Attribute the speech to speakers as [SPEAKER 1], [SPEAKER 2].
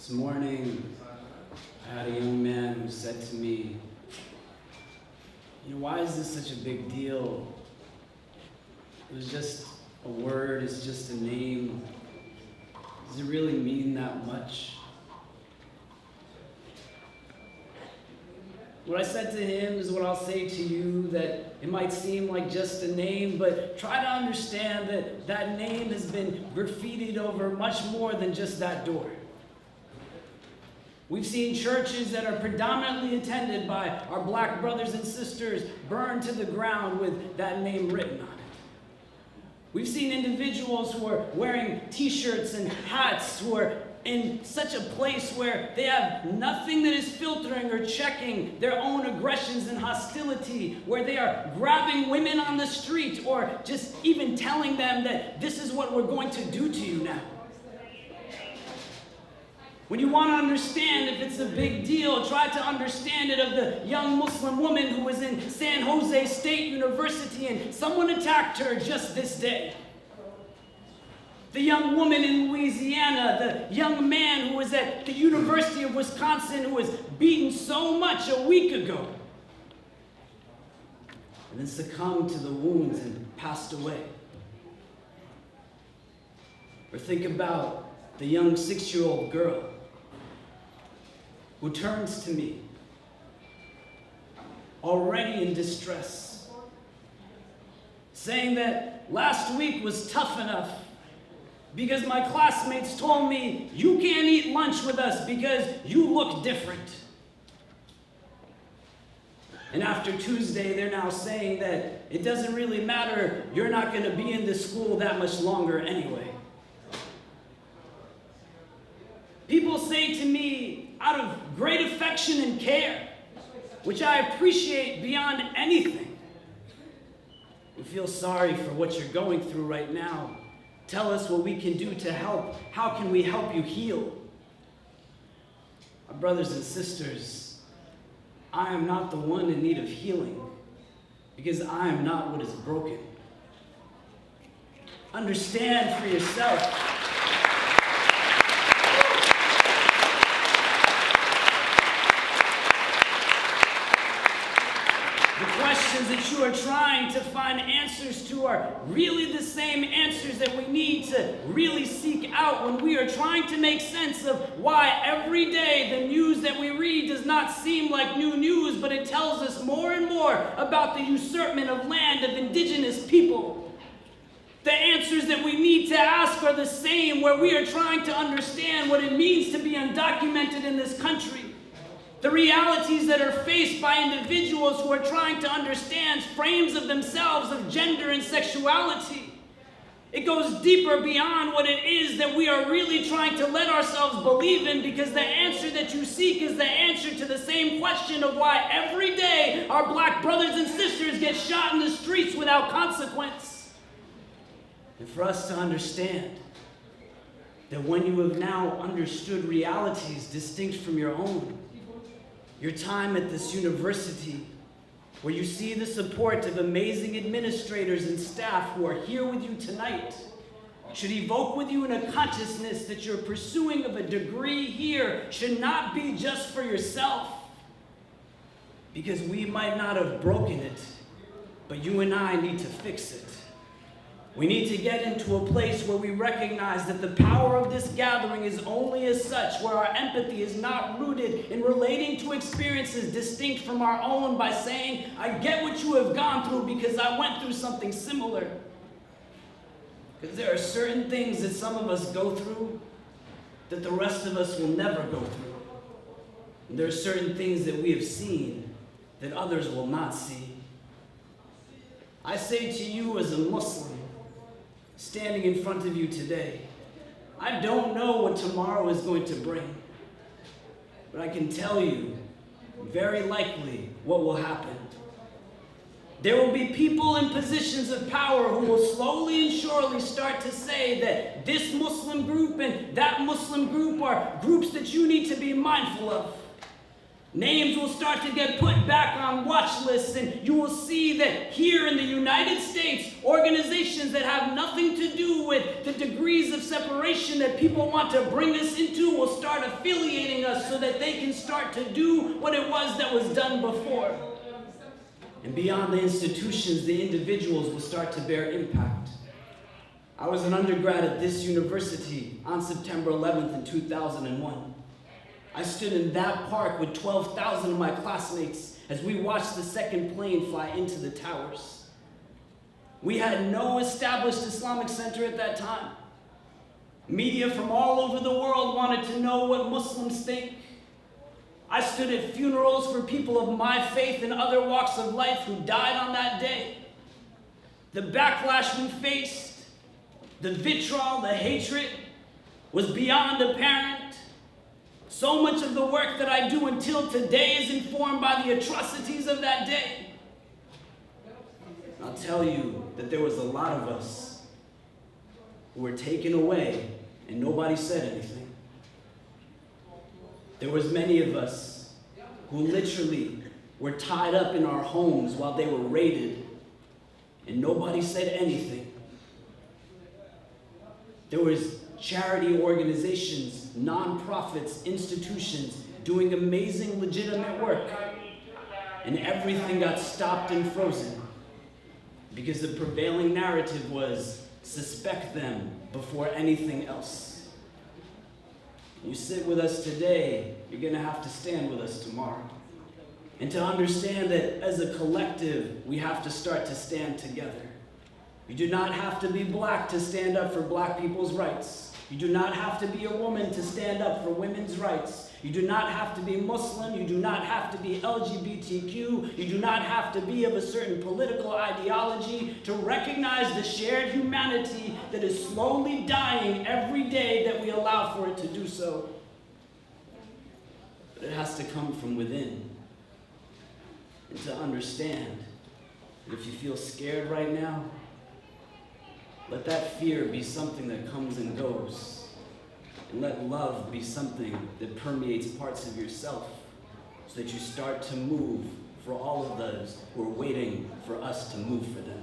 [SPEAKER 1] This morning, I had a young man who said to me, why is this such a big deal? It was just a word, it's just a name. Does it really mean that much? What I said to him is what I'll say to you, that it might seem like just a name, but try to understand that that name has been graffitied over much more than just that door. We've seen churches that are predominantly attended by our black brothers and sisters burned to the ground with that name written on it. We've seen individuals who are wearing t-shirts and hats who are in such a place where they have nothing that is filtering or checking their own aggressions and hostility, where they are grabbing women on the street or just even telling them that this is what we're going to do to you now. When you want to understand if it's a big deal, try to understand it of the young Muslim woman who was in San Jose State University and someone attacked her just this day. The young woman in Louisiana, the young man who was at the University of Wisconsin who was beaten so much a week ago and then succumbed to the wounds and passed away. Or think about the young 6-year-old girl who turns to me, already in distress, saying that last week was tough enough because my classmates told me, you can't eat lunch with us because you look different. And after Tuesday, they're now saying that it doesn't really matter, you're not going to be in this school that much longer anyway. People say to me, out of great affection and care, which I appreciate beyond anything, we feel sorry for what you're going through right now. Tell us what we can do to help. How can we help you heal? My brothers and sisters, I am not the one in need of healing because I am not what is broken. Understand for yourself. Questions that you are trying to find answers to are really the same answers that we need to really seek out when we are trying to make sense of why every day the news that we read does not seem like new news, but it tells us more and more about the usurpment of land of indigenous people. The answers that we need to ask are the same, where we are trying to understand what it means to be undocumented in this country. The realities that are faced by individuals who are trying to understand frames of themselves, of gender and sexuality. It goes deeper beyond what it is that we are really trying to let ourselves believe in, because the answer that you seek is the answer to the same question of why every day our black brothers and sisters get shot in the streets without consequence. And for us to understand that when you have now understood realities distinct from your own, your time at this university, where you see the support of amazing administrators and staff who are here with you tonight, should evoke with you in a consciousness that your pursuing of a degree here should not be just for yourself, because we might not have broken it, but you and I need to fix it. We need to get into a place where we recognize that the power of this gathering is only as such, where our empathy is not rooted in relating to experiences distinct from our own by saying, I get what you have gone through because I went through something similar. Because there are certain things that some of us go through that the rest of us will never go through. And there are certain things that we have seen that others will not see. I say to you as a Muslim, standing in front of you today, I don't know what tomorrow is going to bring, but I can tell you very likely what will happen. There will be people in positions of power who will slowly and surely start to say that this Muslim group and that Muslim group are groups that you need to be mindful of. Names will start to get put back on watch lists, and you will see that here in the United States, organizations that have nothing to do with the degrees of separation that people want to bring us into will start affiliating us so that they can start to do what it was that was done before. And beyond the institutions, the individuals will start to bear impact. I was an undergrad at this university on September 11th in 2001. I stood in that park with 12,000 of my classmates as we watched the second plane fly into the towers. We had no established Islamic center at that time. Media from all over the world wanted to know what Muslims think. I stood at funerals for people of my faith and other walks of life who died on that day. The backlash we faced, the vitriol, the hatred, was beyond apparent. So much of the work that I do until today is informed by the atrocities of that day. I'll tell you that there was a lot of us who were taken away and nobody said anything. There was many of us who literally were tied up in our homes while they were raided and nobody said anything. There was charity organizations, nonprofits, institutions doing amazing, legitimate work. And everything got stopped and frozen because the prevailing narrative was suspect them before anything else. You sit with us today, you're going to have to stand with us tomorrow. And to understand that as a collective, we have to start to stand together. You do not have to be black to stand up for black people's rights. You do not have to be a woman to stand up for women's rights. You do not have to be Muslim. You do not have to be LGBTQ. You do not have to be of a certain political ideology to recognize the shared humanity that is slowly dying every day that we allow for it to do so. But it has to come from within. And to understand that if you feel scared right now, let that fear be something that comes and goes. And let love be something that permeates parts of yourself so that you start to move for all of those who are waiting for us to move for them.